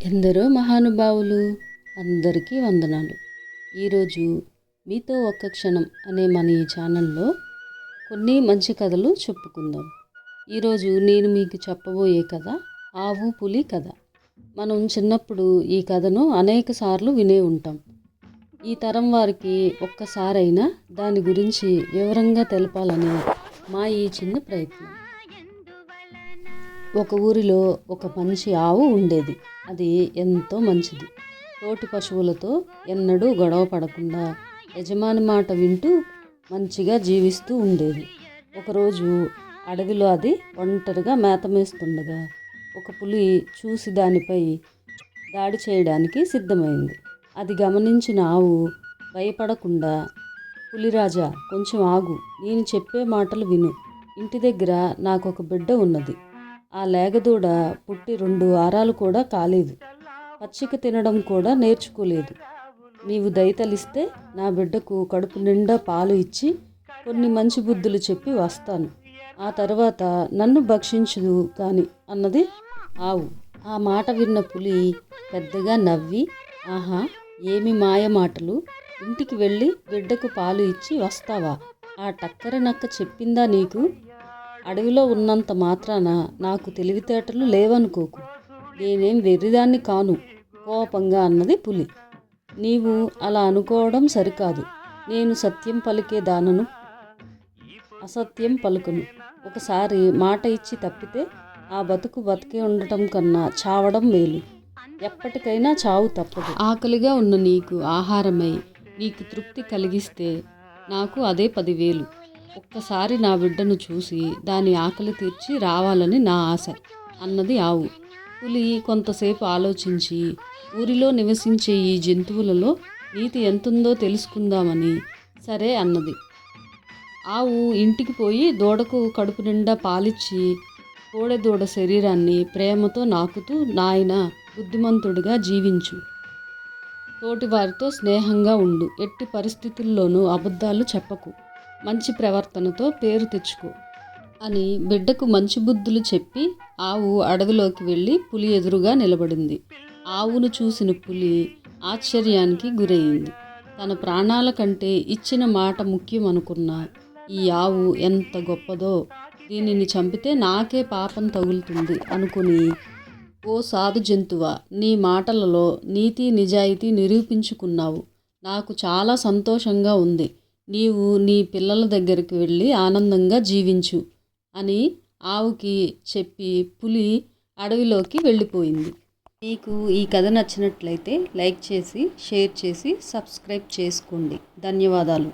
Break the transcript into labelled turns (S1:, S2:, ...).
S1: ఎందరో మహానుభావులు, అందరికీ వందనాలు. ఈరోజు మీతో ఒక్క క్షణం అనే మన ఈ ఛానల్లో కొన్ని మంచి కథలు చెప్పుకుందాం. ఈరోజు నేను మీకు చెప్పబోయే కథ ఆవు పులి కథ. మనం చిన్నప్పుడు ఈ కథను అనేక సార్లు వినే ఉంటాం. ఈ తరం వారికి ఒక్కసారైనా దాని గురించి వివరంగా తెలపాలనే మా ఈ చిన్న ప్రయత్నం. ఒక ఊరిలో ఒక మంచి ఆవు ఉండేది. అది ఎంతో మంచిది. తోటి పశువులతో ఎన్నడూ గొడవ పడకుండా యజమాని మాట వింటూ మంచిగా జీవిస్తూ ఉండేది. ఒకరోజు అడవిలో అది ఒంటరిగా మేత మేస్తుండగా ఒక పులి చూసి దానిపై దాడి చేయడానికి సిద్ధమైంది. అది గమనించిన ఆవు భయపడకుండా, పులిరాజా, కొంచెం ఆగు, నేను చెప్పే మాటలు విను. ఇంటి దగ్గర నాకు ఒక బిడ్డ ఉన్నది. ఆ లేగదూడ పుట్టి 2 వారాలు కూడా కాలేదు. పచ్చిక తినడం కూడా నేర్చుకోలేదు. నీవు దయతలిస్తే నా బిడ్డకు కడుపు నిండా పాలు ఇచ్చి కొన్ని మంచి బుద్ధులు చెప్పి వస్తాను. ఆ తర్వాత నన్ను భక్షించుదు కాని అన్నది ఆవు. ఆ మాట విన్న పులి పెద్దగా నవ్వి, ఆహా, ఏమి మాయ మాటలు! ఇంటికి వెళ్ళి బిడ్డకు పాలు ఇచ్చి వస్తావా? ఆ టక్కరి నక్క చెప్పిందా నీకు? అడవిలో ఉన్నంత మాత్రాన నాకు తెలివితేటలు లేవనుకోకు. నేనేం వెర్రిదాన్ని కాను, కోపంగా అన్నది పులి. నీవు అలా అనుకోవడం సరికాదు. నేను సత్యం పలికే దానను, అసత్యం పలుకును. ఒకసారి మాట ఇచ్చి తప్పితే ఆ బతుకే ఉండటం కన్నా చావడం మేలు. ఎప్పటికైనా చావు తప్పదు. ఆకలిగా ఉన్న నీకు ఆహారమై నీకు తృప్తి కలిగిస్తే నాకు అదే 10,000. ఒక్కసారి నా బిడ్డను చూసి దాని ఆకలి తీర్చి రావాలని నా ఆశ అన్నది ఆవు. పులి కొంతసేపు ఆలోచించి, ఊరిలో నివసించే ఈ జంతువులలో నీతి ఎంతుందో తెలుసుకుందామని సరే అన్నది. ఆవు ఇంటికి పోయి దూడకు కడుపు నిండా పాలిచ్చి కోడెదూడ శరీరాన్ని ప్రేమతో నాకుతూ, నాయన, బుద్ధిమంతుడిగా జీవించు, తోటివారితో స్నేహంగా ఉండు, ఎట్టి పరిస్థితుల్లోనూ అబద్ధాలు చెప్పకు, మంచి ప్రవర్తనతో పేరు తెచ్చుకో అని బిడ్డకు మంచి బుద్ధులు చెప్పి ఆవు అడవిలోకి వెళ్ళి పులి ఎదురుగా నిలబడింది. ఆవును చూసిన పులి ఆశ్చర్యానికి గురయింది. తన ప్రాణాల కంటే ఇచ్చిన మాట ముఖ్యం అనుకున్న ఈ ఆవు ఎంత గొప్పదో, దీనిని చంపితే నాకే పాపం తగులుతుంది అనుకుని, ఓ సాధు జంతువా, నీ మాటలలో నీతి నిజాయితీ నిరూపించుకున్నావు. నాకు చాలా సంతోషంగా ఉంది. నీవు నీ పిల్లల దగ్గరికి వెళ్ళి ఆనందంగా జీవించు అని ఆవుకి చెప్పి పులి అడవిలోకి వెళ్ళిపోయింది. మీకు ఈ కథ నచ్చినట్లయితే లైక్ చేసి, షేర్ చేసి, సబ్స్క్రైబ్ చేసుకోండి. ధన్యవాదాలు.